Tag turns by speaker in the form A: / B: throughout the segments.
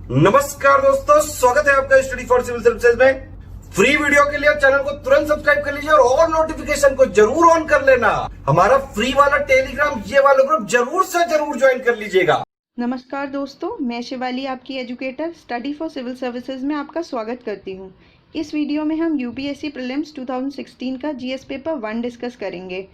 A: नमस्कार दोस्तों, स्वागत है आपका स्टडी फॉर सिविल सर्विसेज में। फ्री वीडियो के लिए चैनल को तुरंत सब्सक्राइब कर लीजिए और नोटिफिकेशन को जरूर ऑन कर लेना। हमारा फ्री वाला टेलीग्राम ये वाला ग्रुप जरूर से जरूर ज्वाइन कर लीजिएगा।
B: नमस्कार दोस्तों, मैं शिवाली आपकी educator study for civil services में आपका स्वागत करती हूँ। इस वीडियो में हम यूपीएससी प्रीलिम्स 2016 का जीएस पेपर 1 डिस्कस करेंगे।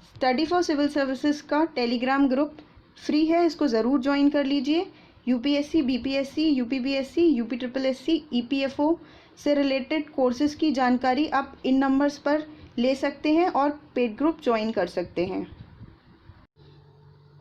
B: स्टडी फॉर सिविल सर्विसेज का टेलीग्राम ग्रुप फ्री है, इसको ज़रूर ज्वाइन कर लीजिए। UPSC, BPSC, UPBSC, UP triple SC, EPFO से रिलेटेड कोर्सेज की जानकारी आप इन नंबर्स पर ले सकते हैं और पेड ग्रुप ज्वाइन कर सकते हैं।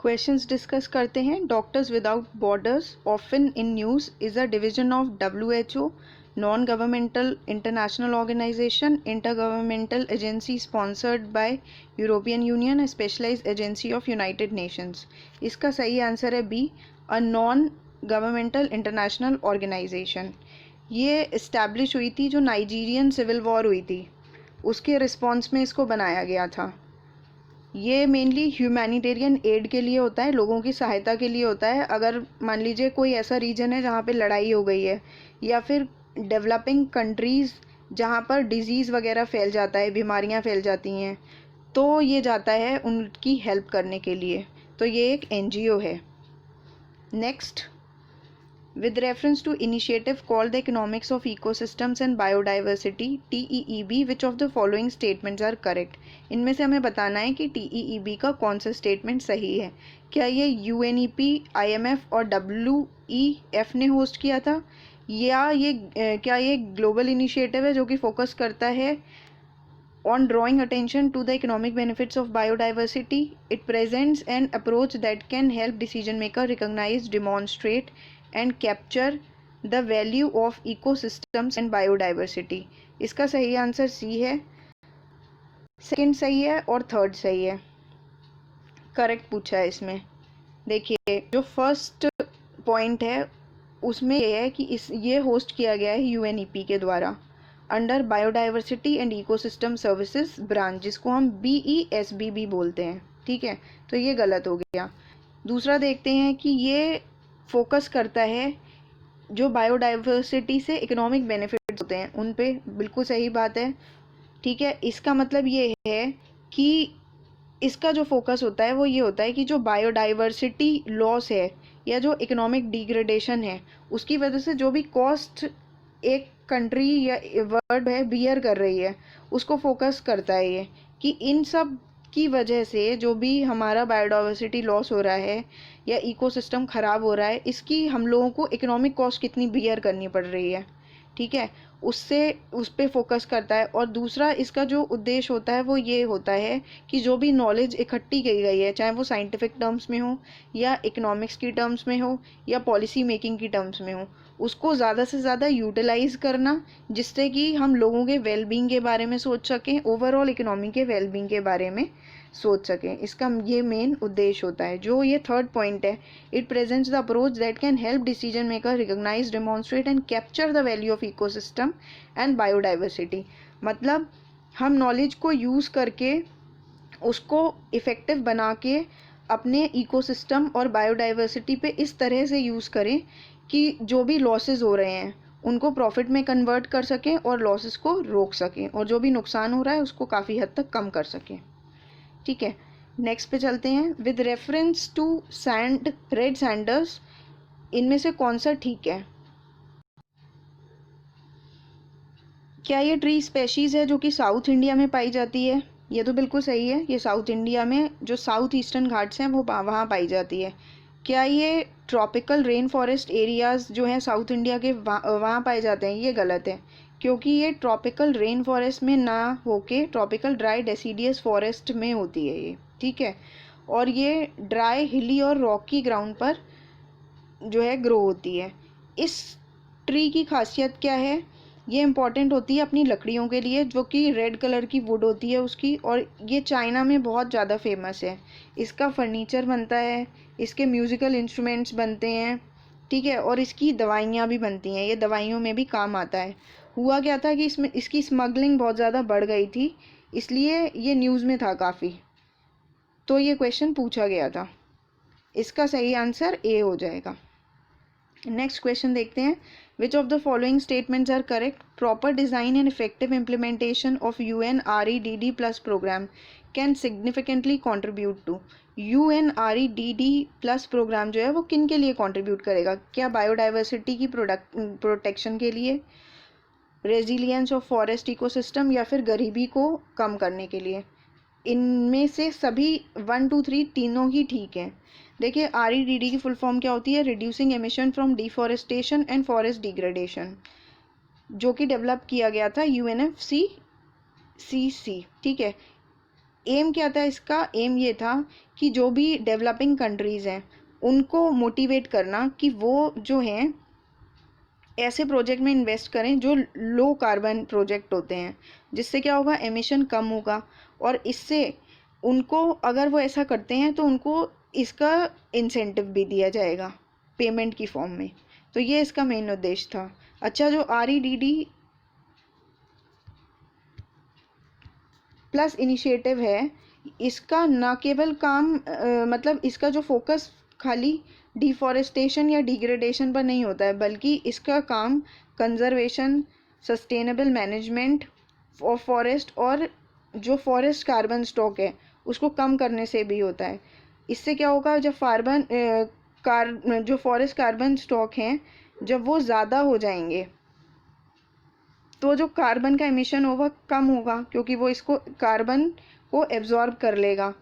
B: क्वेश्चंस डिस्कस करते हैं। Doctors without borders often in news is a division of WHO, non governmental international organisation, intergovernmental agency sponsored by European Union, specialised agency of United Nations. इसका सही answer है B, a non governmental international organisation. ये establish हुई थी जो Nigerian civil war हुई थी, उसके रिस्पॉन्स में इसको बनाया गया था। ये मेनली ह्यूमैनिटेरियन एड के लिए होता है, लोगों की सहायता के लिए होता है। अगर मान लीजिए कोई ऐसा रीजन है जहाँ पे लड़ाई हो गई है, या फिर डेवलपिंग कंट्रीज़ जहाँ पर डिजीज़ वगैरह फैल जाता है, बीमारियाँ फैल जाती हैं, तो ये जाता है उनकी हेल्प करने के लिए। तो ये एक NGO है। Next, with reference to initiative called the Economics of Ecosystems and Biodiversity TEEB, which of the following statements are correct? इनमें से हमें बताना है कि TEEB का कौन सा स्टेटमेंट सही है। क्या ये UNEP, IMF और WEF ने होस्ट किया था, या क्या ये ग्लोबल इनिशिएटिव है जो कि फोकस करता है on drawing attention to the economic benefits of biodiversity? It presents an approach that can help decision maker recognize, demonstrate and capture the value of ecosystems and biodiversity. इसका सही answer C है। Second सही है और third सही है, correct पूछा है इसमें। देखिए, जो फर्स्ट पॉइंट है उसमें यह है कि ये होस्ट किया गया है UNEP के द्वारा under biodiversity and ecosystem services branch, जिसको हम BESB बोलते हैं। ठीक है, तो ये गलत हो गया। दूसरा देखते हैं कि ये फोकस करता है जो बायोडाइवर्सिटी से इकोनॉमिक बेनिफिट्स होते हैं उन पे, बिल्कुल सही बात है। ठीक है, इसका मतलब ये है कि इसका जो फोकस होता है वो ये होता है कि जो बायोडाइवर्सिटी लॉस है या जो इकोनॉमिक डिग्रेडेशन है, उसकी वजह से जो भी कॉस्ट एक कंट्री या वर्ल्ड है बियर कर रही है, उसको फोकस करता है ये, कि इन सब की वजह से जो भी हमारा बायोडाइवर्सिटी लॉस हो रहा है या इकोसिस्टम ख़राब हो रहा है, इसकी हम लोगों को इकोनॉमिक कॉस्ट कितनी बियर करनी पड़ रही है। ठीक है, उससे उस पर फोकस करता है। और दूसरा इसका जो उद्देश्य होता है वो ये होता है कि जो भी नॉलेज इकट्ठी की गई है, चाहे वो साइंटिफिक टर्म्स में हो या इकोनॉमिक्स की टर्म्स में हो या पॉलिसी मेकिंग की टर्म्स में हो, उसको ज़्यादा से ज़्यादा यूटिलाइज़ करना, जिससे कि हम लोगों के वेलबींग के बारे में सोच सकें, ओवरऑल इकोनॉमी के वेलबींग के बारे में सोच सकें। इसका ये मेन उद्देश्य होता है। जो ये थर्ड पॉइंट है, it presents the approach that can help decision maker recognise, demonstrate and capture the value of ecosystem and biodiversity. मतलब हम नॉलेज को यूज़ करके उसको इफ़ेक्टिव बना के अपने इकोसिस्टम और बायोडाइवर्सिटी पे इस तरह से यूज़ करें कि जो भी लॉसेस हो रहे हैं उनको प्रॉफिट में कन्वर्ट कर सकें और लॉसेस को रोक सकें, और जो भी नुकसान हो रहा है उसको काफ़ी हद तक कम कर सकें। ठीक है, नेक्स्ट पे चलते हैं। With reference to red sanders, इनमें से कौन सा ठीक है? क्या ये ट्री स्पेशीज़ है जो कि साउथ इंडिया में पाई जाती है? ये तो बिल्कुल सही है, ये साउथ इंडिया में जो साउथ ईस्टर्न घाट्स हैं वो वहाँ पाई जाती है। क्या ये ट्रॉपिकल रेन फॉरेस्ट एरियाज़ जो हैं साउथ इंडिया के वहाँ पाए जाते हैं? ये गलत है, क्योंकि ये ट्रॉपिकल रेन फॉरेस्ट में ना होके ट्रॉपिकल ड्राई डेसिडियस फॉरेस्ट में होती है ये। ठीक है, और ये ड्राई, हिली और रॉकी ग्राउंड पर जो है ग्रो होती है। इस ट्री की खासियत क्या है? ये इम्पॉर्टेंट होती है अपनी लकड़ियों के लिए, जो कि रेड कलर की वुड होती है उसकी, और ये चाइना में बहुत ज़्यादा फेमस है। इसका फर्नीचर बनता है, इसके म्यूज़िकल इंस्ट्रूमेंट्स बनते हैं। ठीक है, और इसकी दवाइयाँ भी बनती हैं, ये दवाइयों में भी काम आता है। हुआ क्या था कि इसमें इसकी स्मगलिंग बहुत ज़्यादा बढ़ गई थी, इसलिए ये न्यूज़ में था काफ़ी, तो ये क्वेश्चन पूछा गया था। इसका सही आंसर ए हो जाएगा। नेक्स्ट क्वेश्चन देखते हैं, which of the following statements are correct? Proper design and effective implementation of UNREDD plus programme can significantly contribute to. UNREDD plus programme जो है वो किन के लिए कॉन्ट्रीब्यूट करेगा? क्या बायोडाइवर्सिटी की प्रोटेक्शन के लिए, रेजिलियंस ऑफ फॉरेस्ट इकोसिस्टम, या फिर गरीबी को कम करने के लिए? इनमें से सभी 1 2 3 तीनों ही ठीक हैं। देखिए, REDD की फुल फॉर्म क्या होती है? Reducing emission from deforestation and forest degradation, जो कि डेवलप किया गया था UNFCCC। ठीक है, एम क्या था इसका? एम ये था कि जो भी डेवलपिंग कंट्रीज़ हैं उनको मोटिवेट करना कि वो जो हैं ऐसे प्रोजेक्ट में इन्वेस्ट करें जो लो कार्बन प्रोजेक्ट होते हैं, जिससे क्या होगा? एमिशन कम होगा, और इससे उनको, अगर वो ऐसा करते हैं तो उनको इसका इंसेंटिव भी दिया जाएगा पेमेंट की फॉर्म में। तो ये इसका मेन उद्देश्य था। अच्छा, जो REDD प्लस इनिशिएटिव है, इसका ना केवल काम मतलब इसका जो फोकस खाली डिफॉरेस्टेशन या डिग्रेडेशन पर नहीं होता है, बल्कि इसका काम conservation, sustainable management of forest और जो फॉरेस्ट कार्बन स्टॉक है उसको कम करने से भी होता है। इससे क्या होगा? जब जो फॉरेस्ट कार्बन स्टॉक हैं जब वो ज़्यादा हो जाएंगे तो जो कार्बन का एमिशन होगा कम होगा, क्योंकि वो इसको कार्बन को एब्जॉर्ब कर लेगा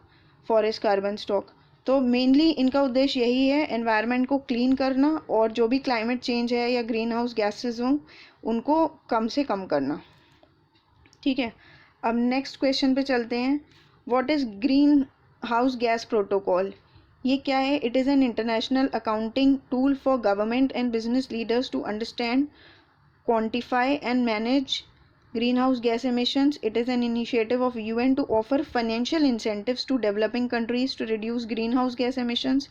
B: फॉरेस्ट कार्बन स्टॉक। तो मेनली इनका उद्देश्य यही है, एनवायरनमेंट को क्लीन करना और जो भी क्लाइमेट चेंज है या ग्रीन हाउस गैसेज हों उनको कम से कम करना। ठीक है, अब नेक्स्ट क्वेश्चन पे चलते हैं। What is greenhouse gas protocol? ये क्या है? It is an international accounting tool for government and business leaders to understand, quantify and manage greenhouse gas emissions. It is an initiative of UN to offer financial incentives to developing countries to reduce greenhouse gas emissions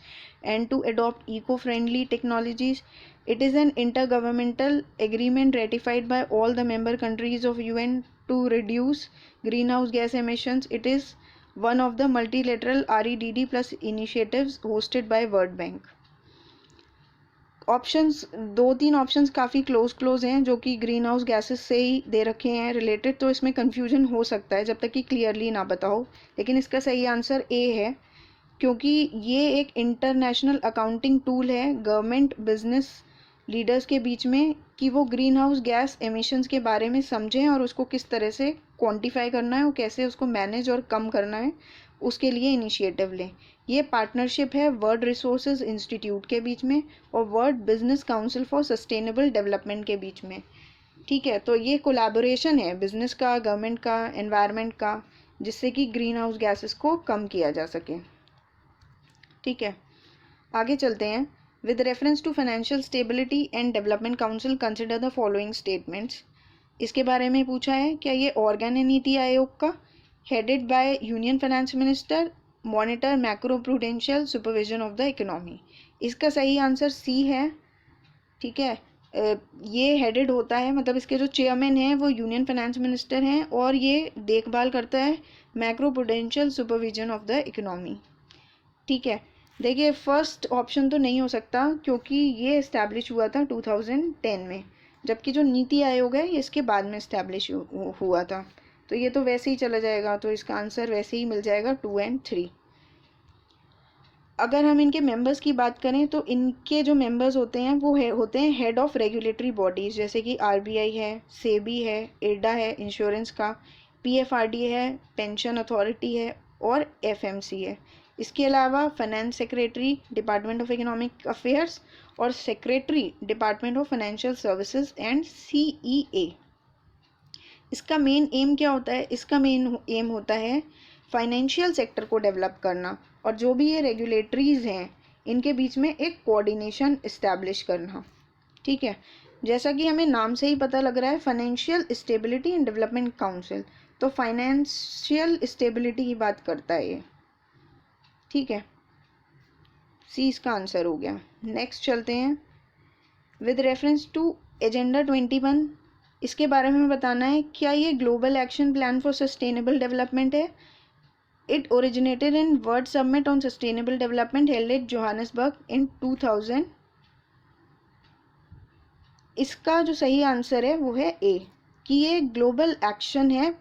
B: and to adopt eco-friendly technologies. It is an intergovernmental agreement ratified by all the member countries of UN to reduce greenhouse gas emissions. It is one of the multilateral REDD plus initiatives hosted by World Bank. Options, 2-3 options काफ़ी close हैं जो कि green house gases से ही दे रखे हैं related, तो इसमें confusion हो सकता है जब तक कि क्लियरली ना बताओ। लेकिन इसका सही आंसर ए है, क्योंकि ये एक इंटरनेशनल अकाउंटिंग टूल है गवर्नमेंट बिजनेस लीडर्स के बीच में कि वो ग्रीन हाउस गैस एमिशंस के बारे में समझें और उसको किस तरह से क्वांटिफाई करना है और कैसे उसको मैनेज और कम करना है, उसके लिए इनिशिएटिव लें। ये पार्टनरशिप है वर्ल्ड रिसोर्सेज इंस्टीट्यूट के बीच में और world business council for sustainable development के बीच में। ठीक है, तो ये कोलैबोरेशन है बिजनेस का, गवर्नमेंट का, एनवायरनमेंट का, जिससे कि ग्रीन हाउस गैसेस को कम किया जा सके। ठीक है, आगे चलते हैं। With reference to financial stability and development council consider the following statements. इसके बारे में पूछा है, क्या ये ऑर्गन है नीति आयोग का? Headed by union finance minister, monitor macro prudential supervision of the economy. इसका सही आंसर सी है। ठीक है, ये हेडेड होता है, मतलब इसके जो चेयरमैन हैं वो यूनियन फाइनेंस मिनिस्टर हैं और ये देखभाल करता है macro prudential supervision of the economy. ठीक है, देखिए फर्स्ट ऑप्शन तो नहीं हो सकता क्योंकि ये इस्टेब्लिश हुआ था 2010 में, जबकि जो नीति आयोग है ये इसके बाद में इस्टेब्लिश हुआ था, तो ये तो वैसे ही चला जाएगा, तो इसका आंसर वैसे ही मिल जाएगा 2 और 3। अगर हम इनके मेंबर्स की बात करें तो इनके जो मेंबर्स होते हैं वो होते हैं हेड ऑफ रेगुलेटरी बॉडीज़, जैसे कि RBI है, सेबी है, इरडा है इंश्योरेंस का, PFRD है, पेंशन अथॉरिटी है और FMC है। इसके अलावा finance secretary department of economic affairs और secretary department of financial services and CEA। इसका मेन एम क्या होता है? इसका मेन एम होता है फाइनेंशियल सेक्टर को डेवलप करना और जो भी ये रेगुलेटरीज़ हैं इनके बीच में एक कोऑर्डिनेशन इस्टेब्लिश करना। ठीक है, जैसा कि हमें नाम से ही पता लग रहा है financial stability and development council, तो फाइनेंशियल स्टेबिलिटी की बात करता है ये। ठीक है, सी इसका आंसर हो गया। नेक्स्ट चलते हैं। विद रेफरेंस टू एजेंडा 21, इसके बारे में बताना है क्या ये global action plan for sustainable development है। It originated in world summit on sustainable development held at Johannesburg in 2000 इसका जो सही आंसर है वो है ए, कि ये ग्लोबल एक्शन है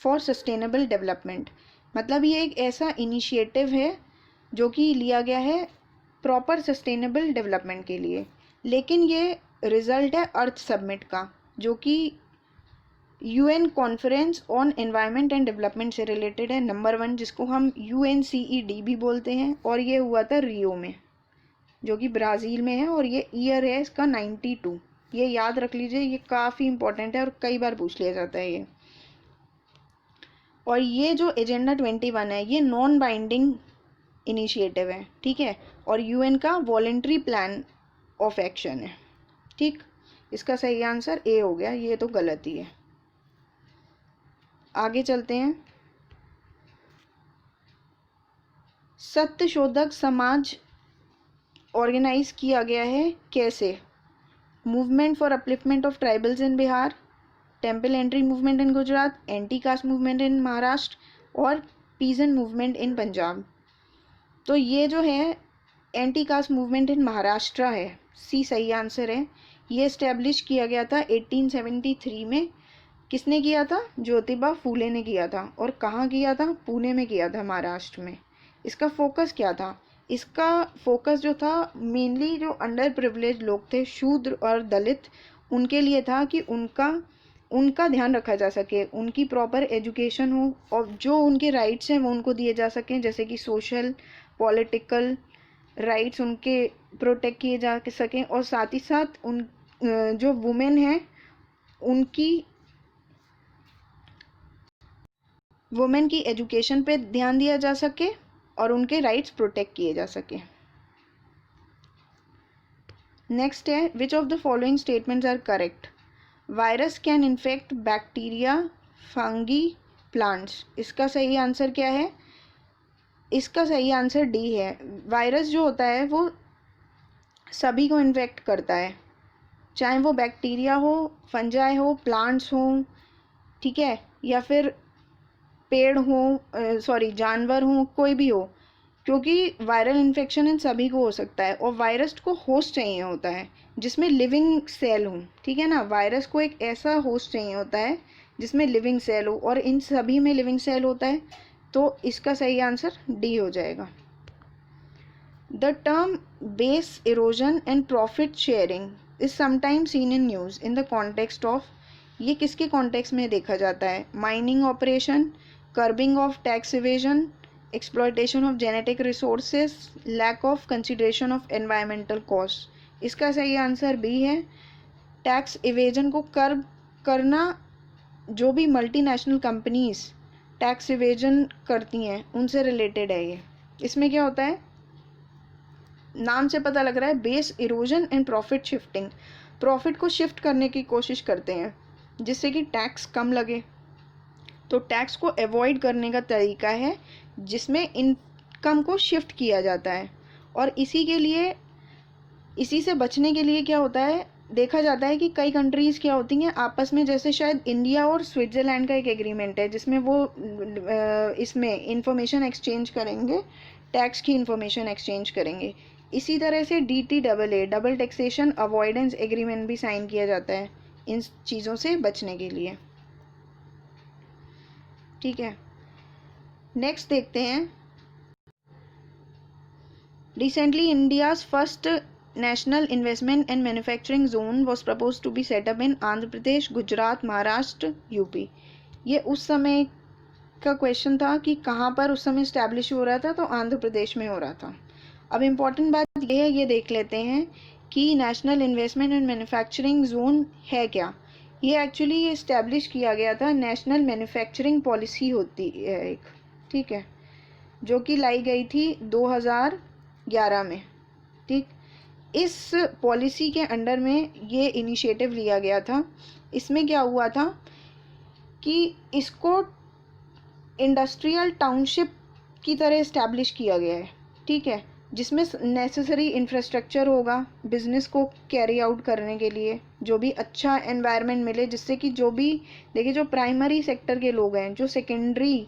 B: फॉर सस्टेनेबल डेवलपमेंट। मतलब ये एक ऐसा इनिशिएटिव है जो कि लिया गया है प्रॉपर सस्टेनेबल डेवलपमेंट के लिए, लेकिन ये रिजल्ट है अर्थ समिट का, जो कि UN conference on environment and development से रिलेटेड है, नंबर 1, जिसको हम UNCED भी बोलते हैं, और ये हुआ था रियो में, जो कि ब्राज़ील में है, और ये ईयर है इसका 92। ये याद रख लीजिए, ये काफ़ी इंपॉर्टेंट है और कई बार पूछ लिया जाता है ये। और ये जो एजेंडा 21 है ये नॉन बाइंडिंग इनिशिएटिव है, ठीक है, और यूएन का वॉलेंट्री प्लान ऑफ एक्शन है, ठीक। इसका सही आंसर ए हो गया, ये तो गलत ही है। आगे चलते हैं। सत्यशोधक समाज ऑर्गेनाइज किया गया है कैसे? Movement for upliftment of tribals in Bihar, temple entry movement in Gujarat, anti caste movement in Maharashtra और पीजेंट मूवमेंट इन पंजाब। तो ये जो है anti caste movement in Maharashtra है, सी सही आंसर है। ये इस्टेब्लिश किया गया था 1873 में। किसने किया था? ज्योतिबा फूले ने किया था। और कहाँ किया था? पुणे में किया था, महाराष्ट्र में। इसका फोकस क्या था? इसका फोकस जो था मेनली जो अंडर प्रिविलेज लोग थे, शूद्र और दलित, उनके लिए था कि उनका ध्यान रखा जा सके, उनकी प्रॉपर एजुकेशन हो और जो उनके राइट्स हैं वो उनको दिए जा सकें, जैसे कि सोशल पॉलिटिकल राइट्स उनके प्रोटेक्ट किए जा सकें, और साथ ही साथ उन जो वुमेन हैं वुमेन की एजुकेशन पे ध्यान दिया जा सके और उनके राइट्स प्रोटेक्ट किए जा सके। नेक्स्ट है, which of the following statements are correct? Virus can infect bacteria, fungi, plants. इसका सही आंसर क्या है? इसका सही आंसर डी है। वायरस जो होता है वो सभी को इन्फेक्ट करता है, चाहे वो बैक्टीरिया हो, फंजाई हो, प्लांट्स हो, ठीक है, या फिर पेड़ हो, जानवर हो, कोई भी हो, क्योंकि वायरल इन्फेक्शन इन सभी को हो सकता है। और वायरस को होस्ट चाहिए होता है जिसमें लिविंग सेल हो, ठीक है ना। वायरस को एक ऐसा होस्ट चाहिए होता है जिसमें लिविंग सेल हो, और इन सभी में लिविंग सेल होता है, तो इसका सही आंसर डी हो जाएगा। The term base erosion and profit sharing is sometime seen in news in the context of, ये किसके कॉन्टेक्स्ट में देखा जाता है? Mining operation, curbing of tax evasion, exploitation of genetic resources, lack of consideration of environmental cost. इसका सही answer B है। Tax evasion को कर्ब करना, जो भी मल्टीनेशनल कंपनीज टैक्स इवेजन करती हैं उनसे रिलेटेड है ये। इसमें क्या होता है, नाम से पता लग रहा है, base erosion and profit shifting. Profit को शिफ्ट करने की कोशिश करते हैं जिससे कि टैक्स कम लगे, तो टैक्स को अवॉइड करने का तरीका है जिसमें इनकम को शिफ्ट किया जाता है। और इसी से बचने के लिए क्या होता है, देखा जाता है कि कई कंट्रीज़ क्या होती हैं आपस में, जैसे शायद इंडिया और स्विट्ज़रलैंड का एक एग्रीमेंट है जिसमें वो इसमें इंफॉर्मेशन एक्सचेंज करेंगे, टैक्स की इंफॉर्मेशन एक्सचेंज करेंगे। इसी तरह से DTAA, double taxation avoidance agreement भी साइन किया जाता है इन चीज़ों से बचने के लिए, ठीक है। नेक्स्ट देखते हैं। Recently India's first national investment and manufacturing zone was propose to be set up in Andhra Pradesh, Gujarat, Maharashtra, UP. ये उस समय का क्वेश्चन था कि कहाँ पर उस समय इस्टेब्लिश हो रहा था, तो आंध्र प्रदेश में हो रहा था। अब इम्पॉर्टेंट बात ये है, ये देख लेते हैं कि national investment and manufacturing zone है क्या। ये एक्चुअली इस्टेब्लिश किया गया था, नेशनल मैन्युफैक्चरिंग पॉलिसी होती है एक, ठीक है, जो कि लाई गई थी 2011 में, ठीक। इस पॉलिसी के अंडर में ये इनिशिएटिव लिया गया था। इसमें क्या हुआ था कि इसको इंडस्ट्रियल टाउनशिप की तरह इस्टेब्लिश किया गया है, ठीक है, जिसमें नेसेसरी इंफ्रास्ट्रक्चर होगा बिज़नेस को कैरी आउट करने के लिए, जो भी अच्छा एनवायरनमेंट मिले, जिससे कि जो भी देखिए, जो प्राइमरी सेक्टर के लोग हैं, जो सेकेंडरी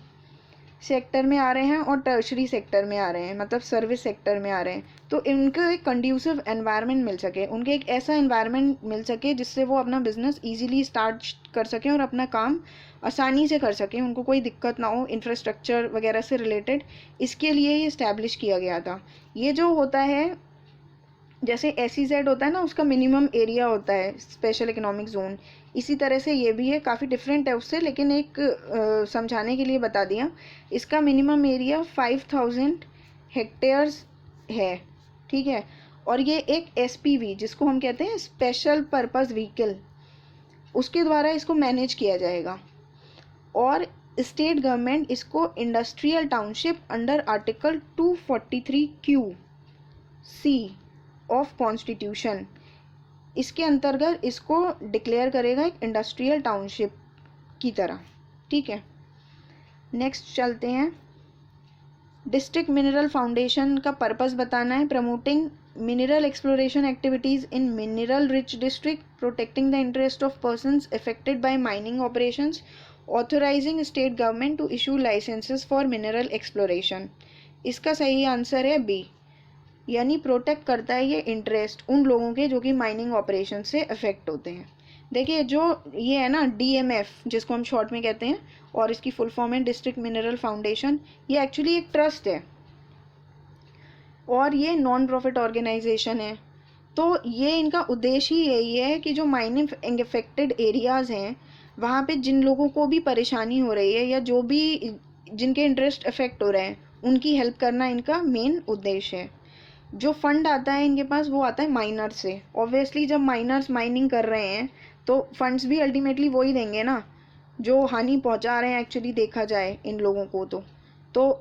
B: सेक्टर में आ रहे हैं और टर्शरी सेक्टर में आ रहे हैं, मतलब सर्विस सेक्टर में आ रहे हैं, तो इनको एक कंड्यूसिव एनवायरनमेंट मिल सके, उनके एक ऐसा एनवायरनमेंट मिल सके जिससे वो अपना बिजनेस इजीली स्टार्ट कर सकें और अपना काम आसानी से कर सकें, उनको कोई दिक्कत ना हो इंफ्रास्ट्रक्चर वगैरह से रिलेटेड। इसके लिए ये इस्टेब्लिश किया गया था। ये जो होता है, जैसे SEZ होता है ना, उसका मिनिमम एरिया होता है स्पेशल इकोनॉमिक जोन, इसी तरह से ये भी है, काफ़ी डिफरेंट है उससे, लेकिन एक समझाने के लिए बता दिया। इसका मिनिमम एरिया 5000 हेक्टेयर्स है, ठीक है। और ये एक SPV, जिसको हम कहते हैं स्पेशल पर्पस व्हीकल, उसके द्वारा इसको मैनेज किया जाएगा। और स्टेट गवर्नमेंट इसको industrial township under article 243Q(C) of constitution, इसके अंतर्गत इसको डिक्लेयर करेगा एक इंडस्ट्रियल टाउनशिप की तरह, ठीक है। नेक्स्ट चलते हैं। डिस्ट्रिक्ट मिनरल फाउंडेशन का पर्पस बताना है, promoting mineral exploration activities in mineral rich district, protecting the interest of persons affected by mining operations, authorising state government to issue licences for mineral exploration. इसका सही answer है B, यानी protect करता है ये इंटरेस्ट उन लोगों के जो कि माइनिंग ऑपरेशन से अफेक्ट होते हैं। देखिए जो ये है ना DMF, जिसको हम शॉर्ट में कहते हैं, और इसकी फुल फॉर्म है डिस्ट्रिक्ट मिनरल फाउंडेशन, ये एक्चुअली एक ट्रस्ट है और ये नॉन प्रॉफिट ऑर्गेनाइजेशन है। तो ये इनका उद्देश्य ही यही है कि जो माइनिंग अफेक्टेड एरियाज़ हैं वहाँ पे जिन लोगों को भी परेशानी हो रही है या जो भी जिनके इंटरेस्ट अफेक्ट हो रहे हैं उनकी हेल्प करना इनका मेन उद्देश्य है। जो फंड आता है इनके पास वो आता है माइनर्स से। ऑब्वियसली जब माइनर्स माइनिंग कर रहे हैं तो फंड्स भी अल्टीमेटली वही देंगे ना जो हानि पहुंचा रहे हैं, एक्चुअली देखा जाए इन लोगों को तो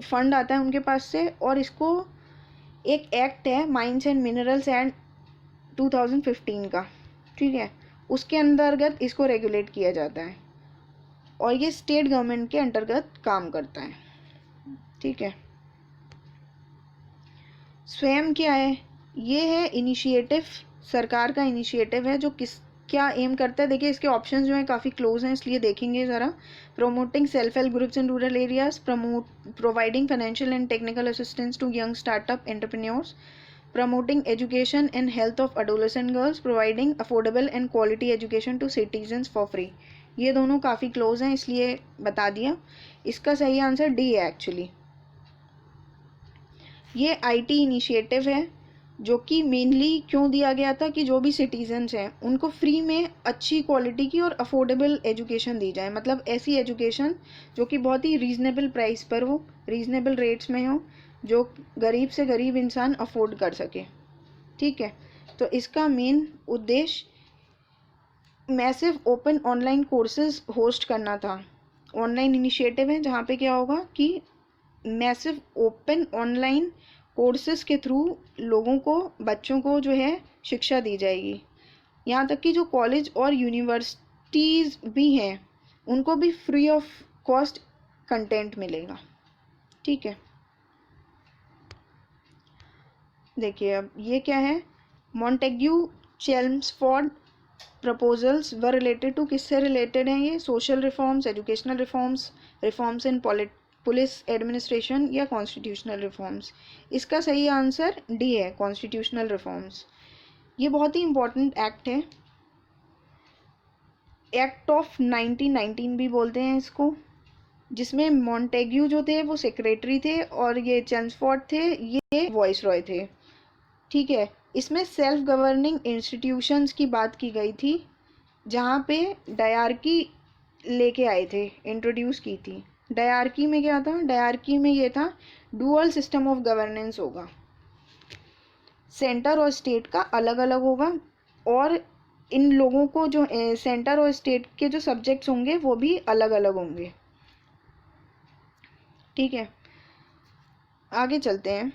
B: फंड आता है उनके पास से। और इसको एक एक्ट है माइंस एंड मिनरल्स एंड 2015 का, ठीक है, उसके अंतर्गत इसको रेगुलेट किया जाता है और ये स्टेट गवर्नमेंट के अंतर्गत काम करता है, ठीक है। स्वयं क्या है? ये है इनिशिएटिव, सरकार का इनिशिएटिव है जो क्या एम करता है। देखिए इसके ऑप्शंस जो हैं काफ़ी क्लोज हैं, इसलिए देखेंगे ज़रा। Promoting self help groups in rural areas, providing financial and technical assistance to young startup entrepreneurs, promoting education and health of adolescent girls, providing affordable and quality education to citizens for free। ये दोनों काफ़ी close हैं इसलिए बता दिया। इसका सही answer D है एक्चुअली। ये IT इनिशिएटिव है जो कि मेनली क्यों दिया गया था कि जो भी सिटीजन्स हैं उनको फ्री में अच्छी क्वालिटी की और अफोर्डेबल एजुकेशन दी जाए, मतलब ऐसी एजुकेशन जो कि बहुत ही रीज़नेबल प्राइस पर हो, रीज़नेबल रेट्स में हो, जो गरीब से गरीब इंसान अफोर्ड कर सके, ठीक है। तो इसका मेन उद्देश्य massive open online courses host करना था। ऑनलाइन इनिशिएटिव है जहाँ पे क्या होगा कि मैसिव ओपन ऑनलाइन कोर्सेज के थ्रू लोगों को, बच्चों को जो है शिक्षा दी जाएगी। यहाँ तक कि जो कॉलेज और यूनिवर्सिटीज़ भी हैं उनको भी फ्री ऑफ कॉस्ट कंटेंट मिलेगा, ठीक है। देखिए अब ये क्या है, Montagu Chelmsford proposals were related to, किससे रिलेटेड हैं ये? Social reforms, educational reforms, reforms in police administration या कॉन्स्टिट्यूशनल रिफॉर्म्स। इसका सही आंसर डी है, कॉन्स्टिट्यूशनल रिफॉर्म्स। ये बहुत ही इम्पोर्टेंट एक्ट है, एक्ट ऑफ 1919 भी बोलते हैं इसको, जिसमें मॉन्टेग्यू जो थे वो सेक्रेटरी थे और ये चेल्मस्फोर्ड थे ये वॉइस रॉय थे, ठीक है। इसमें सेल्फ गवर्निंग इंस्टीट्यूशंस की बात की गई थी जहाँ पे डायरकी लेके आए थे, इंट्रोड्यूस की थी। डायरकी में क्या था? डायरकी में ये था डुअल सिस्टम ऑफ गवर्नेंस होगा, सेंटर और स्टेट का अलग अलग होगा और इन लोगों को जो सेंटर और स्टेट के जो सब्जेक्ट्स होंगे वो भी अलग अलग होंगे, ठीक है। आगे चलते हैं।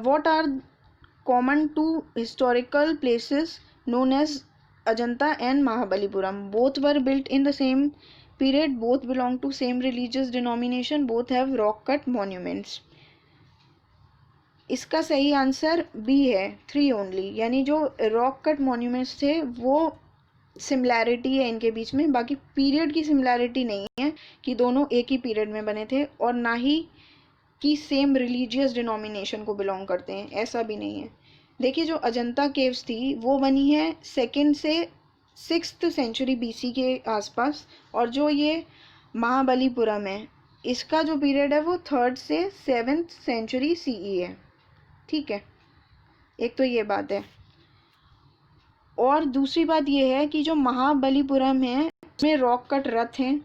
B: what are common to historical places known as Ajanta and Mahabalipuram? Both were built in the same period, both belong to same religious denomination, both have rock cut monuments। इसका सही आंसर बी है, 3 only, यानी जो rock cut monuments थे वो similarity है इनके बीच में, बाकी पीरियड की सिमिलैरिटी नहीं है कि दोनों एक ही पीरियड में बने थे, और ना ही कि सेम रिलीजियस डिनोमिनेशन को बिलोंग करते हैं, ऐसा भी नहीं है। देखिए जो अजंता केव्स थी वो बनी है 2nd से 6th सेंचुरी BC के आसपास, और जो ये महाबलीपुरम है इसका जो पीरियड है वो 3rd से 7th सेंचुरी CE है। ठीक है, एक तो ये बात है। और दूसरी बात ये है कि जो महाबलीपुरम है उसमें रॉक कट रथ हैं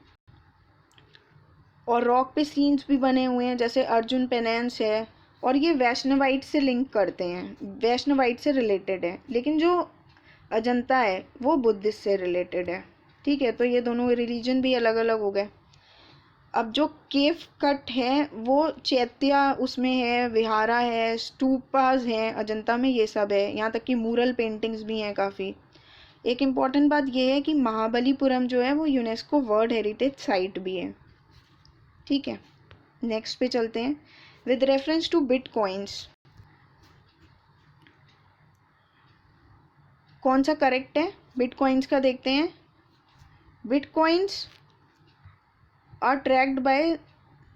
B: और रॉक पे सीन्स भी बने हुए हैं, जैसे अर्जुन पेनेंस है, और ये वैष्णवाइट से लिंक करते हैं, वैष्णवाइट से रिलेटेड है। लेकिन जो अजंता है वो बुद्धिस्ट से रिलेटेड है। ठीक है, तो ये दोनों रिलीजन भी अलग अलग हो गए। अब जो केव कट है वो चैत्या उसमें है, विहारा है, स्टूपास हैं अजंता में, ये सब है। यहाँ तक कि मूरल पेंटिंग्स भी हैं काफ़ी। एक इम्पॉर्टेंट बात ये है कि महाबलीपुरम जो है वो यूनेस्को वर्ल्ड हेरिटेज साइट भी है। ठीक है, नेक्स्ट पे चलते हैं। विद रेफरेंस टू बिटकॉइंस, कौन सा करेक्ट है बिटकॉइंस का, देखते हैं। Bitcoins are tracked by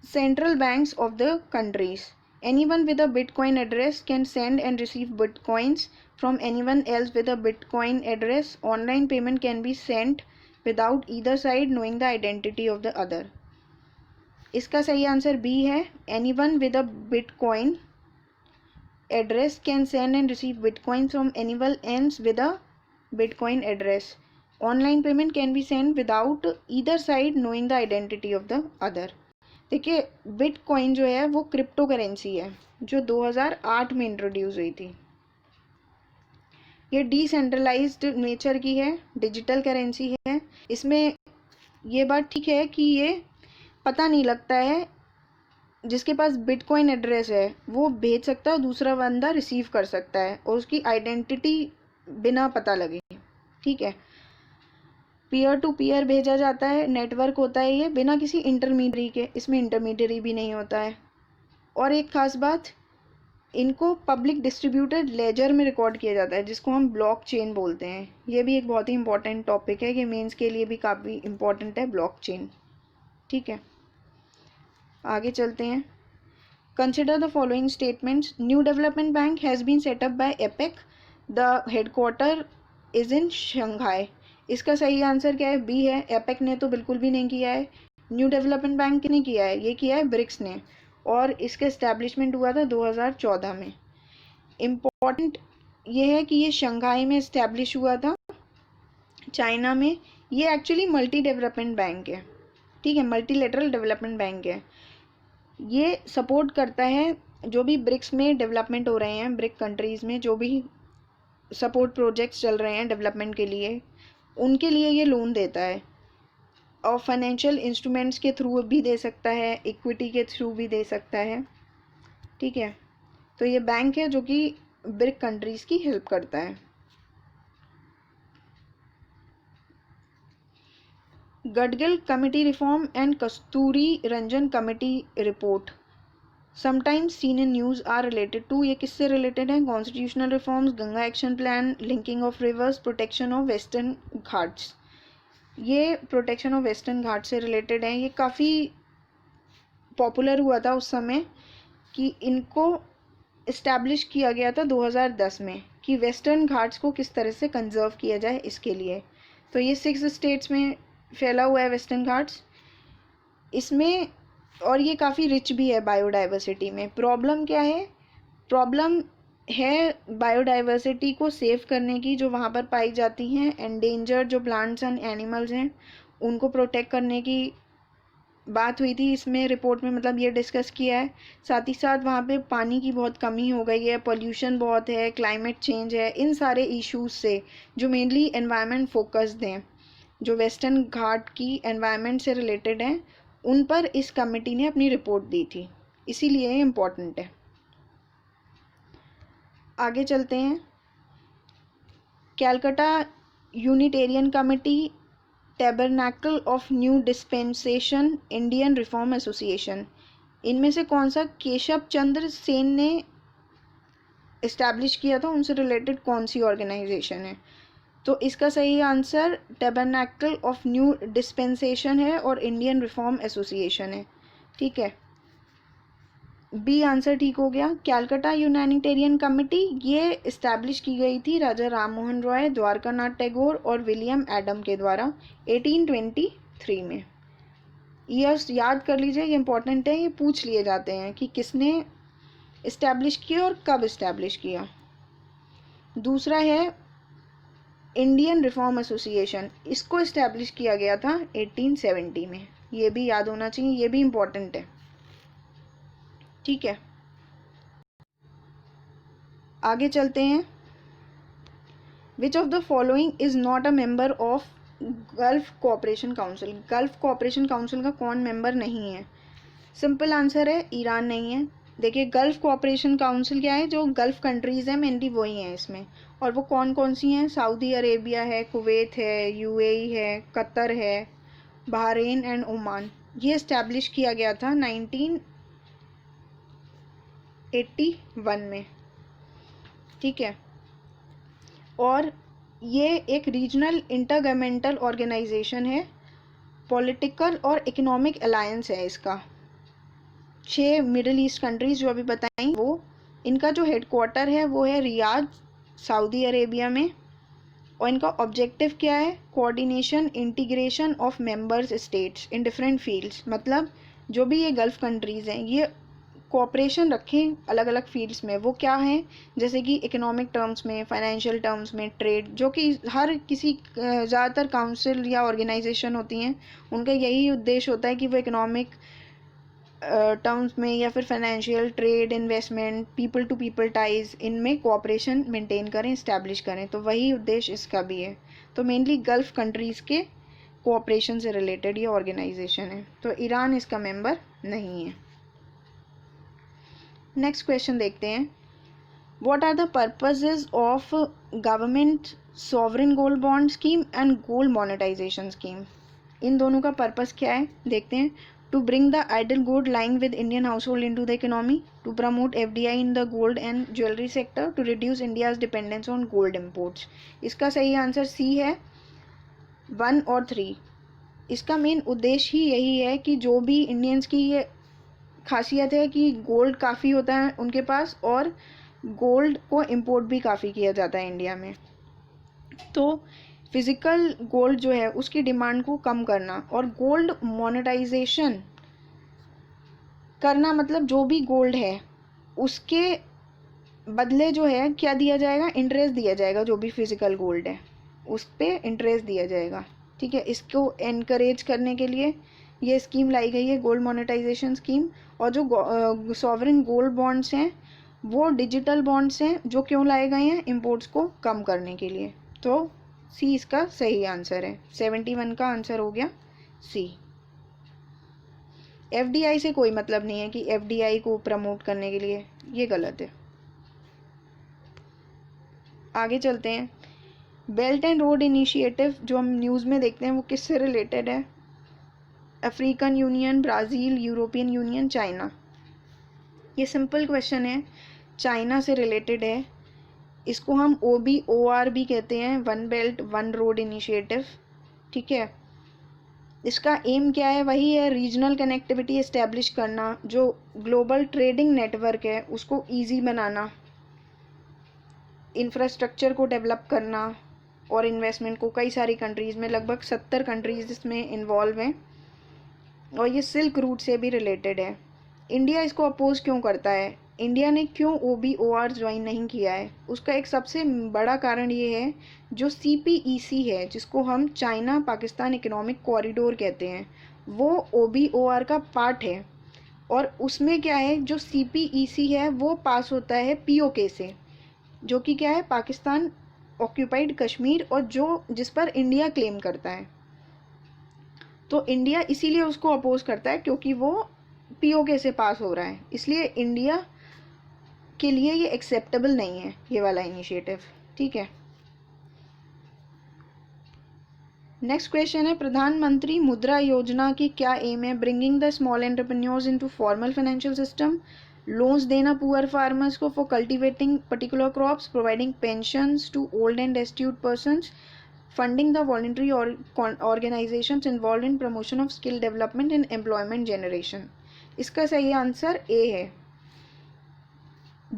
B: central banks of the countries. Anyone with a Bitcoin address can send and receive Bitcoins from anyone else with a Bitcoin address. Online payment can be sent without either side knowing the identity of the other. इसका सही answer B है। Anyone with a Bitcoin address can send and receive Bitcoins from anyone else with a Bitcoin address. Online payment can be send without either side knowing the identity of the other. देखिए bitcoin जो है वो crypto currency है जो 2008 में introduce हुई थी। ये डिसेंट्रलाइज्ड नेचर की है, डिजिटल करेंसी है। इसमें ये बात ठीक है कि ये पता नहीं लगता है, जिसके पास बिटकॉइन एड्रेस है वो भेज सकता है, दूसरा बंदा रिसीव कर सकता है, और उसकी आइडेंटिटी बिना पता लगे। ठीक है, पीयर टू पीयर भेजा जाता है, नेटवर्क होता है ये बिना किसी इंटरमीडियरी के, इसमें इंटरमीडियरी भी नहीं होता है। और एक खास बात, इनको पब्लिक डिस्ट्रीब्यूटेड लेजर में रिकॉर्ड किया जाता है जिसको हम ब्लॉकचेन बोलते हैं। ये भी एक बहुत ही इंपॉर्टेंट टॉपिक है, ये मेंस के लिए भी काफ़ी इंपॉर्टेंट है ब्लॉकचेन। ठीक है, आगे चलते हैं। Consider the following statements. New development bank has been set up by APEC, the headquarter is in Shanghai. इसका सही आंसर क्या है? बी है। एपेक ने तो बिल्कुल भी नहीं किया है। न्यू डेवलपमेंट बैंक ने किया है, ये किया है ब्रिक्स ने, और इसका इस्टेब्लिशमेंट हुआ था 2014 में। इम्पॉर्टेंट ये है कि ये शंघाई में इस्टेब्लिश हुआ था, चाइना में। ये एक्चुअली मल्टी डेवलपमेंट बैंक है। ठीक है, मल्टीलेटरल डेवलपमेंट बैंक है। ये सपोर्ट करता है जो भी ब्रिक्स में डेवलपमेंट हो रहे हैं, ब्रिक कंट्रीज़ में जो भी सपोर्ट प्रोजेक्ट्स चल रहे हैं डेवलपमेंट के लिए, उनके लिए ये लोन देता है। और फाइनेंशियल इंस्ट्रूमेंट्स के थ्रू भी दे सकता है, इक्विटी के थ्रू भी दे सकता है। ठीक है, तो ये बैंक है जो कि ब्रिक कंट्रीज़ की हेल्प करता है। Gadgil committee reform and Kasturi Rangan committee report sometimes seen in news are related to. ये किससे रिलेटेड है? Constitutional reforms, Ganga action plan, linking of rivers, protection of Western Ghats. ये प्रोटेक्शन ऑफ वेस्टर्न घाट से रिलेटेड है। ये काफ़ी पॉपुलर हुआ था उस समय कि इनको इस्टेब्लिश किया गया था 2010 में कि वेस्टर्न घाट्स को किस तरह से कंजर्व किया जाए इसके लिए। तो ये 6 स्टेट्स में फैला हुआ है वेस्टर्न घाट्स इसमें, और ये काफ़ी रिच भी है बायोडाइवर्सिटी में। प्रॉब्लम क्या है? प्रॉब्लम है बायोडाइवर्सिटी को सेव करने की, जो वहाँ पर पाई जाती हैं एंडेंजर्ड जो प्लांट्स एंड एनिमल्स हैं उनको प्रोटेक्ट करने की बात हुई थी इसमें रिपोर्ट में, मतलब ये डिस्कस किया है। साथ ही साथ वहाँ पे पानी की बहुत कमी हो गई है, पोल्यूशन बहुत है, क्लाइमेट चेंज है, इन सारे इश्यूज से जो मेनली एनवायरनमेंट फोकस्ड हैं, जो वेस्टर्न घाट की एनवायरनमेंट से रिलेटेड हैं, उन पर इस कमेटी ने अपनी रिपोर्ट दी थी, इसीलिए ये इम्पोर्टेंट है। आगे चलते हैं। Calcutta Unitarian committee, tabernacle of new dispensation, Indian reform association, इनमें से कौन सा केशव चंद्र सेन ने इस्टेब्लिश किया था? उनसे रिलेटेड कौन सी ऑर्गेनाइजेशन है? तो इसका सही आंसर टैबरनैकल ऑफ न्यू डिस्पेंसेशन है और इंडियन रिफॉर्म एसोसिएशन है। ठीक है, बी आंसर ठीक हो गया। कैलकाटा यूनानिटेरियन कमेटी ये इस्टेब्लिश की गई थी राजा राम मोहन रॉय, द्वारकानाथ टैगोर और विलियम एडम के द्वारा 1823 में। ईयर्स याद कर लीजिए, ये इंपॉर्टेंट है, ये पूछ लिए जाते हैं कि किसने इस्टेब्लिश किया और कब इस्टेब्लिश किया। दूसरा है इंडियन रिफॉर्म एसोसिएशन, इसको इस्टेब्लिश किया गया था 1870 में। ये भी याद होना चाहिए, ये भी इम्पॉर्टेंट है। ठीक है, आगे चलते हैं। Which of the following is not a member of gulf cooperation council. Gulf cooperation council का कौन मेंबर नहीं है? सिंपल आंसर है ईरान नहीं है। देखिए, गल्फ कोऑपरेशन काउंसिल क्या है, जो गल्फ कंट्रीज़ हैं मेनली वही हैं इसमें, और वो कौन कौन सी हैं? सऊदी अरेबिया है, कुवैत है, यूएई है, कतर है, बहरीन एंड ओमान। ये इस्टेब्लिश किया गया था 1981 में। ठीक है, और ये एक रीजनल इंटरगवर्नमेंटल ऑर्गेनाइजेशन है, पॉलिटिकल और इकोनॉमिक अलायंस है इसका। 6 मिडिल ईस्ट कंट्रीज़ जो अभी बताई, वो इनका जो हेडक्वार्टर है वो है रियाद, सऊदी अरेबिया में। और इनका ऑब्जेक्टिव क्या है? Coordination integration of members states in different fields. मतलब जो भी ये गल्फ कंट्रीज़ हैं ये कोऑपरेशन रखें अलग अलग फील्ड्स में। वो क्या हैं? जैसे कि इकोनॉमिक टर्म्स में, फाइनेंशियल टर्म्स में, ट्रेड, जो कि हर किसी ज़्यादातर काउंसिल या ऑर्गेनाइजेशन होती हैं उनका यही उद्देश्य होता है कि वो इकोनॉमिक टर्म्स में या फिर financial, trade, investment, people to people ties, इनमें कोऑपरेशन मेंटेन करें, इस्टेब्लिश करें। तो वही उद्देश्य इसका भी है। तो मेनली गल्फ कंट्रीज़ के कोऑपरेशन से रिलेटेड ये ऑर्गेनाइजेशन है। तो ईरान इसका मेंबर नहीं है। नेक्स्ट क्वेश्चन देखते हैं। What are the purposes of government sovereign gold bond scheme and gold monetisation scheme? इन दोनों का पर्पस क्या है देखते हैं। To bring the idle gold lying with Indian household into the economy, to promote FDI in the gold and jewelry sector, to reduce India's dependence on gold imports। इसका सही answer C है, 1 और 3। इसका main उद्देश्य ही यही है कि जो भी इंडियंस की ये खासियत है कि गोल्ड काफ़ी होता है उनके पास, और गोल्ड को इम्पोर्ट भी काफ़ी किया जाता है इंडिया में। तो फिज़िकल गोल्ड जो है उसकी डिमांड को कम करना, और गोल्ड मोनेटाइजेशन करना, मतलब जो भी गोल्ड है उसके बदले जो है क्या दिया जाएगा? इंटरेस्ट दिया जाएगा। जो भी फिज़िकल गोल्ड है उस पर इंटरेस्ट दिया जाएगा। ठीक है, इसको एनकरेज करने के लिए ये स्कीम लाई गई है, गोल्ड मोनेटाइजेशन स्कीम। और जो सॉवरेन गोल्ड बॉन्ड्स हैं वो डिजिटल बॉन्ड्स हैं, जो क्यों लाए गए हैं? इंपोर्ट्स को कम करने के लिए। तो सी इसका सही आंसर है। 71 का आंसर हो गया सी। एफडीआई से कोई मतलब नहीं है कि एफडीआई को प्रमोट करने के लिए, ये गलत है। आगे चलते हैं। बेल्ट एंड रोड इनिशिएटिव जो हम न्यूज़ में देखते हैं वो किससे रिलेटेड है? African union, Brazil, European union, China. ये सिंपल क्वेश्चन है, चाइना से रिलेटेड है। इसको हम OBOR भी कहते हैं, one belt one road initiative. ठीक है, इसका एम क्या है? वही है, रीजनल कनेक्टिविटी इस्टेब्लिश करना, जो ग्लोबल ट्रेडिंग नेटवर्क है उसको ईजी बनाना, इंफ्रास्ट्रक्चर को डेवलप करना, और इन्वेस्टमेंट को कई सारी कंट्रीज़ में, लगभग 70 कंट्रीज़ इसमें इन्वॉल्व हैं, और ये सिल्क रूट से भी रिलेटेड है। इंडिया इसको अपोज क्यों करता है? इंडिया ने क्यों OBOR ज्वाइन नहीं किया है? उसका एक सबसे बड़ा कारण ये है, जो CPEC है जिसको हम चाइना पाकिस्तान इकोनॉमिक कॉरिडोर कहते हैं, वो OBOR का पार्ट है। और उसमें क्या है, जो CPEC है वो पास होता है POK से, जो कि क्या है? पाकिस्तान ऑक्यूपाइड कश्मीर, और जो जिस पर इंडिया क्लेम करता है। तो इंडिया इसीलिए उसको अपोज करता है क्योंकि वो POK से पास हो रहा है, इसलिए इंडिया के लिए ये एक्सेप्टेबल नहीं है ये वाला इनिशिएटिव। ठीक है, नेक्स्ट क्वेश्चन है, प्रधानमंत्री मुद्रा योजना की क्या एम है? Bringing the small entrepreneurs into formal financial system, loans देना पुअर फार्मर्स को for cultivating particular crops, providing pensions to old and destitute persons, funding the voluntary organizations involved in promotion of skill development and employment generation. इसका सही answer A है.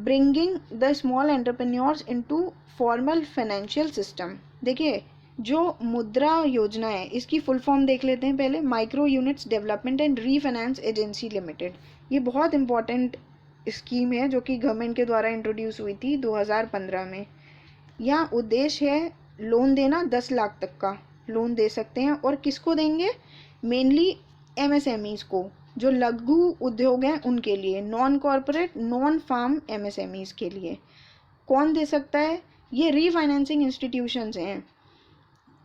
B: Bringing the small entrepreneurs into formal financial system. देखिए जो मुद्रा योजना है इसकी full form देख लेते हैं पहले. Micro units development and refinance agency limited. ये बहुत इंपॉर्टेंट स्कीम है जो कि गवर्नमेंट के द्वारा इंट्रोड्यूस हुई थी 2015 में. यहाँ उद्देश्य है लोन देना, 10 लाख तक का लोन दे सकते हैं. और किसको देंगे? मेनली एमएसएमईज को, जो लघु उद्योग हैं उनके लिए, non corporate non farm MSMEs के लिए. कौन दे सकता है? ये रीफाइनेंसिंग इंस्टीट्यूशंस हैं.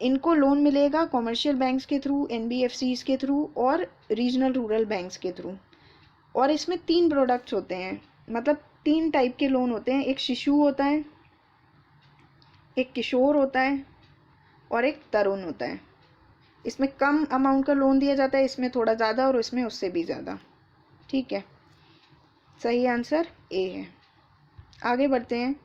B: इनको लोन मिलेगा कॉमर्शियल बैंक्स के थ्रू, एनबीएफसीज के थ्रू और रीजनल रूरल बैंक्स के थ्रू. और इसमें 3 प्रोडक्ट्स होते हैं, मतलब 3 टाइप के लोन होते हैं. एक शिशु होता है, एक किशोर होता है और एक तरुण होता है. इसमें कम अमाउंट का लोन दिया जाता है, इसमें थोड़ा ज़्यादा और इसमें उससे भी ज़्यादा. ठीक है, सही आंसर ए है. आगे बढ़ते हैं.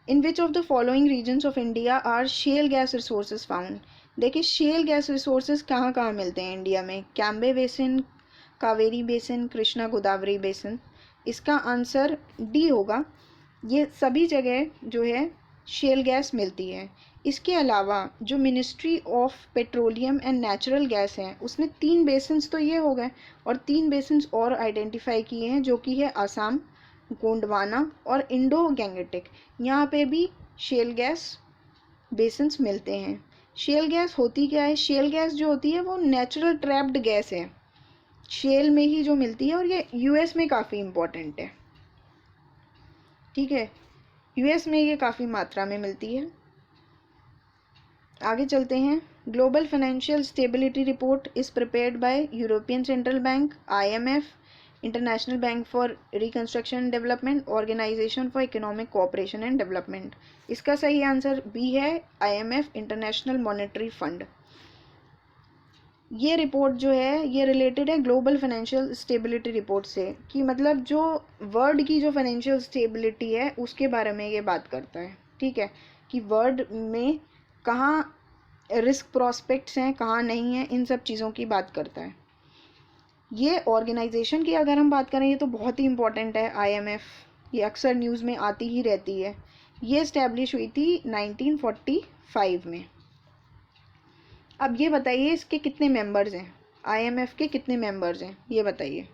B: In which of the following regions of India are shale gas resources found. देखिए शेल गैस रिसोर्सेज कहाँ कहाँ मिलते हैं इंडिया में? Cambay basin, Kaveri basin, Krishna Godavari basin. इसका आंसर डी होगा. ये सभी जगह जो है शेल गैस मिलती है. इसके अलावा जो ministry of petroleum and natural gas है उसने 3 बेसिन्स तो ये हो गए और 3 बेसिन्स और आइडेंटिफाई किए हैं जो कि है आसाम, गोंडवाना और इंडो गैंगेटिक. यहाँ पे भी शेल गैस बेसिन्स मिलते हैं. शेल गैस होती क्या है? शेल गैस जो होती है वो नेचुरल ट्रैप्ड गैस है, शेल में ही जो मिलती है और ये यूएस में काफ़ी इम्पोर्टेंट है. ठीक है, यूएस में ये काफ़ी मात्रा में मिलती है. आगे चलते हैं. Global financial stability report is prepared by European central bank, IMF, international bank for reconstruction and development, organisation for economic cooperation and development. इसका सही आंसर बी है, आईएमएफ, इंटरनेशनल मॉनेटरी फंड. ये रिपोर्ट जो है ये रिलेटेड है global financial stability report से, कि मतलब जो वर्ल्ड की जो फाइनेंशियल स्टेबिलिटी है उसके बारे में ये बात करता है. ठीक है, कि वर्ल्ड में कहाँ रिस्क प्रॉस्पेक्ट्स हैं, कहाँ नहीं हैं, इन सब चीज़ों की बात करता है. ये ऑर्गेनाइजेशन की अगर हम बात करें ये तो बहुत ही इंपॉर्टेंट है. आईएमएफ ये अक्सर न्यूज़ में आती ही रहती है. ये इस्टेब्लिश हुई थी 1945 में. अब ये बताइए इसके कितने मेंबर्स हैं? आईएमएफ के कितने मेंबर्स हैं ये बताइए.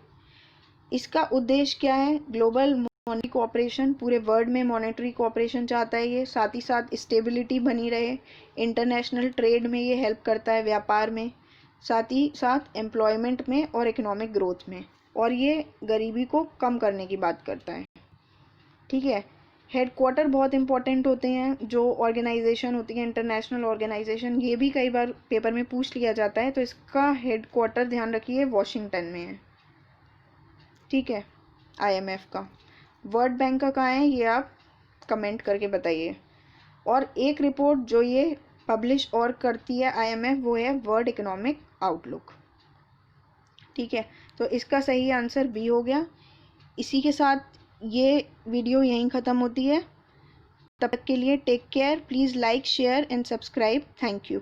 B: इसका उद्देश्य क्या है? ग्लोबल मॉनेटरी कोऑपरेशन, पूरे वर्ल्ड में मॉनेटरी कोऑपरेशन चाहता है ये. साथ ही साथ स्टेबिलिटी बनी रहे. इंटरनेशनल ट्रेड में ये हेल्प करता है, व्यापार में. साथ ही साथ एम्प्लॉयमेंट में और इकोनॉमिक ग्रोथ में. और ये गरीबी को कम करने की बात करता है. ठीक है, हेडक्वार्टर बहुत इंपॉर्टेंट होते हैं. जो ऑर्गेनाइजेशन होती है इंटरनेशनल ऑर्गेनाइजेशन, ये भी कई बार पेपर में पूछ लिया जाता है, तो इसका हेडक्वार्टर ध्यान रखिए वॉशिंगटन में है. ठीक है, आईएमएफ का. वर्ल्ड बैंक का कहाँ है ये आप कमेंट करके बताइए. और एक रिपोर्ट जो ये पब्लिश और करती है आईएमएफ वो है वर्ल्ड इकोनॉमिक आउटलुक. ठीक है, तो इसका सही आंसर बी हो गया. इसी के साथ ये वीडियो यहीं ख़त्म होती है. तब तक के लिए take care. Please like, share and subscribe. Thank you.